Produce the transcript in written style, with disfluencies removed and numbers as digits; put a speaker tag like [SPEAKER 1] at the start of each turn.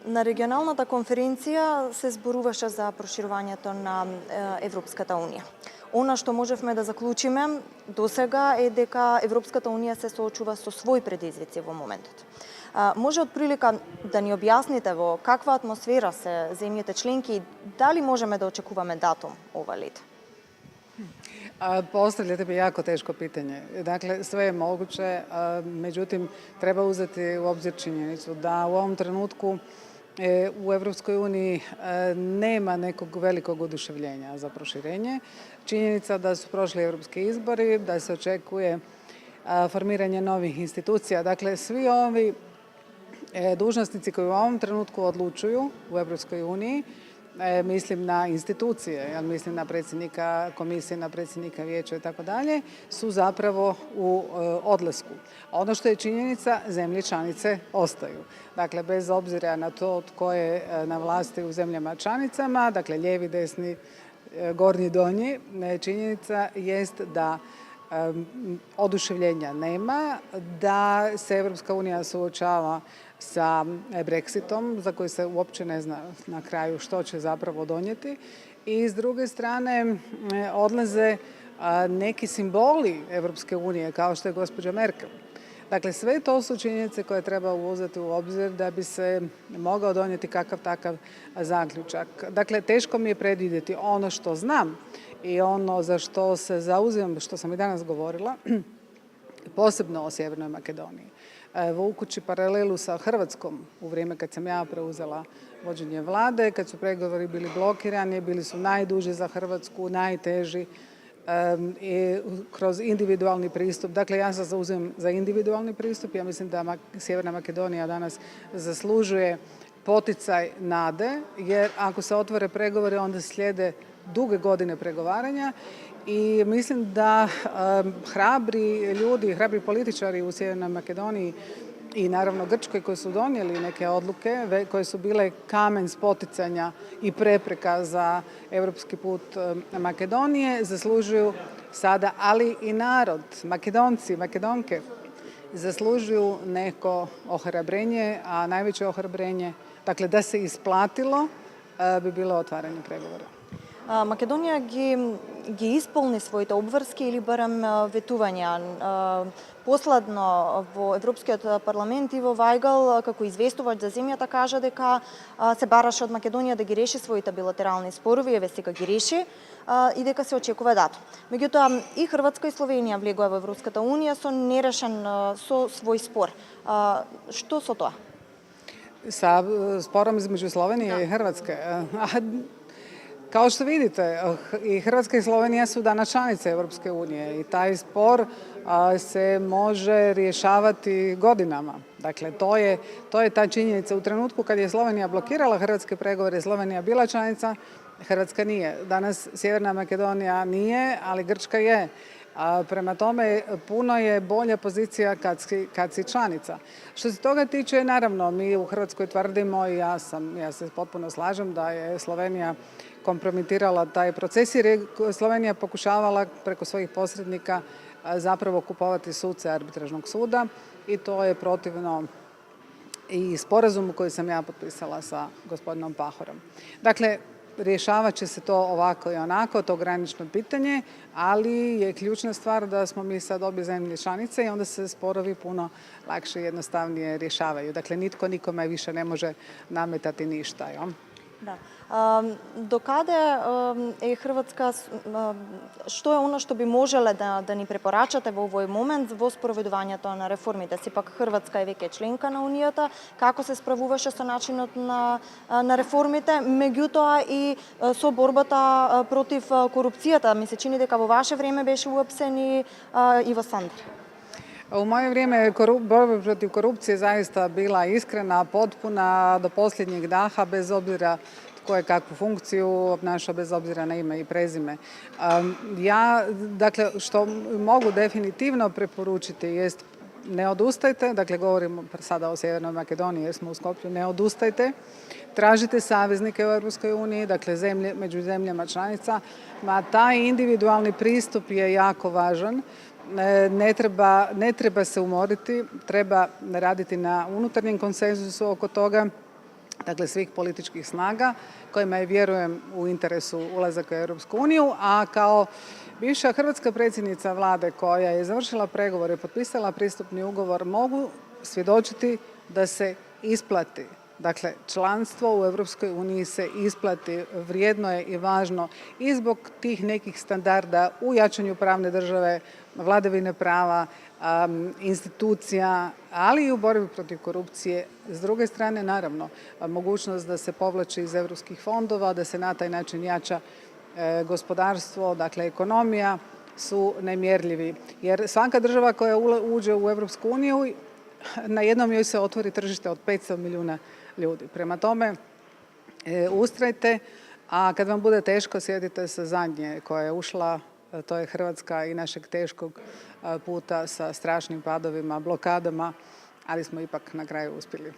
[SPEAKER 1] На регионалната конференција се зборуваше за проширувањето на Европската унија. Она што можевме да заклучиме досега е дека Европската унија се соочува со своји предизвици во моментот. Може од прилика да ни објасните во каква атмосфера се земјите членки и дали можеме да очекуваме датум ова лето?
[SPEAKER 2] Postavljate mi jako teško pitanje. Dakle, sve je moguće, međutim, treba uzeti u obzir činjenicu da u ovom trenutku u Europskoj uniji nema nekog velikog oduševljenja za proširenje. Činjenica da su prošli europski izbori, da se očekuje formiranje novih institucija. Dakle, svi ovi dužnosnici koji u ovom trenutku odlučuju u Europskoj uniji, mislim na institucije, mislim na predsjednika komisije, na predsjednika vijeća i tako dalje, su zapravo u odlasku. Ono što je činjenica, zemlje članice ostaju. Dakle, bez obzira na to tko je na vlasti u zemljama članicama, dakle lijevi, desni, gornji, donji, činjenica jest da oduševljenja nema, da se Europska unija suočava sa Brexitom, za koji se uopće ne zna na kraju što će zapravo donijeti. I s druge strane odlaze neki simboli Europske unije, kao što je gospođa Merkel. Dakle, sve to su činjenice koje treba uzeti u obzir da bi se mogao donijeti kakav takav zaključak. Dakle, teško mi je predvidjeti ono što znam i ono za što se zauzimam, što sam i danas govorila, posebno o Sjevernoj Makedoniji. Vukući paralelu sa Hrvatskom u vrijeme kad sam ja preuzela vođenje vlade, kad su pregovori bili blokirani, bili su najduži za Hrvatsku, najteži i kroz individualni pristup. Dakle, ja se zauzimam za individualni pristup. Ja mislim da Sjeverna Makedonija danas zaslužuje poticaj nade, jer ako se otvore pregovori, onda slijede duge godine pregovaranja i mislim da hrabri ljudi, hrabri političari u Sjevernoj Makedoniji i naravno Grčkoj koji su donijeli neke odluke koje su bile kamen spoticanja i prepreka za europski put Makedonije, zaslužuju sada, ali i narod, Makedonci, Makedonke, zaslužuju neko ohrabrenje, a najveće ohrabrenje, dakle da se isplatilo, bi bilo otvaranje pregovora.
[SPEAKER 1] Македонија ги исполни своите обврски или барем ветувања. Последно во Европскиот парламент Иво Вајгал, како известувач за земјата, кажа дека се бараше од Македонија да ги реши своите билатерални спорови, еве сега ги реши и дека се очекува датум. Меѓутоа и Хрватска и Словенија влегоа во Европската унија со нерешен со свој спор. Што со тоа?
[SPEAKER 2] Sa sporom između Slovenije i Hrvatske. Kao što vidite, i Hrvatska i Slovenija su danas članice Europske unije i taj spor se može rješavati godinama. Dakle, to je ta činjenica. U trenutku kad je Slovenija blokirala hrvatske pregovore, Slovenija bila članica, Hrvatska nije. Danas Sjeverna Makedonija nije, ali Grčka je. Prema tome, puno je bolja pozicija kad si članica. Što se toga tiče, naravno, mi u Hrvatskoj tvrdimo i ja se potpuno slažem da je Slovenija kompromitirala taj proces jer je Slovenija pokušavala preko svojih posrednika zapravo kupovati suce arbitražnog suda i to je protivno i sporazumu koji sam ja potpisala sa gospodinom Pahorom. Dakle, rješavat će se to ovako i onako, to granično pitanje, ali je ključna stvar da smo mi sad obje zemlje članice i onda se sporovi puno lakše i jednostavnije rješavaju. Dakle, nitko nikome više ne može nametati ništa. Jo?
[SPEAKER 1] Da. До каде е Хрватска, што е оно што би можеле да ни препорачате во овој момент во спроведувањето на реформите? Сепак Хрватска е веќе членка на Унијата, како се справуваше со начинот на реформите, меѓутоа и со борбата против корупцијата. Ми се чини дека во ваше време беше уапсен и Иво Сандер.
[SPEAKER 2] U moje vrijeme je borba protiv korupcije zaista bila iskrena, potpuna, do posljednjeg daha, bez obzira tko je kakvu funkciju obnašao, bez obzira na ime i prezime. Ja, dakle, što mogu definitivno preporučiti jest ne odustajte, dakle govorimo sada o Sjevernoj Makedoniji jer smo u Skoplju, ne odustajte, tražite saveznike u Europskoj uniji, dakle među zemljama članica, taj individualni pristup je jako važan. Ne treba se umoriti, treba raditi na unutarnjem konsenzusu oko toga dakle svih političkih snaga kojima je, vjerujem, u interesu ulazak u Europsku uniju, a kao bivša hrvatska predsjednica vlade koja je završila pregovore i potpisala pristupni ugovor mogu svjedočiti da se isplati. Dakle, članstvo u Europskoj uniji se isplati, vrijedno je i važno i zbog tih nekih standarda u jačanju pravne države, vladavine prava, institucija, ali i u borbi protiv korupcije. S druge strane, naravno, mogućnost da se povlači iz europskih fondova, da se na taj način jača gospodarstvo, dakle ekonomija su nemjerljivi. Jer svaka država koja uđe u Europsku uniju, na jednom joj se otvori tržište od 500 milijuna ljudi. Prema tome, ustrajte, a kad vam bude teško, sjetite se zadnje koja je ušla, to je Hrvatska i našeg teškog puta sa strašnim padovima, blokadama, ali smo ipak na kraju uspjeli.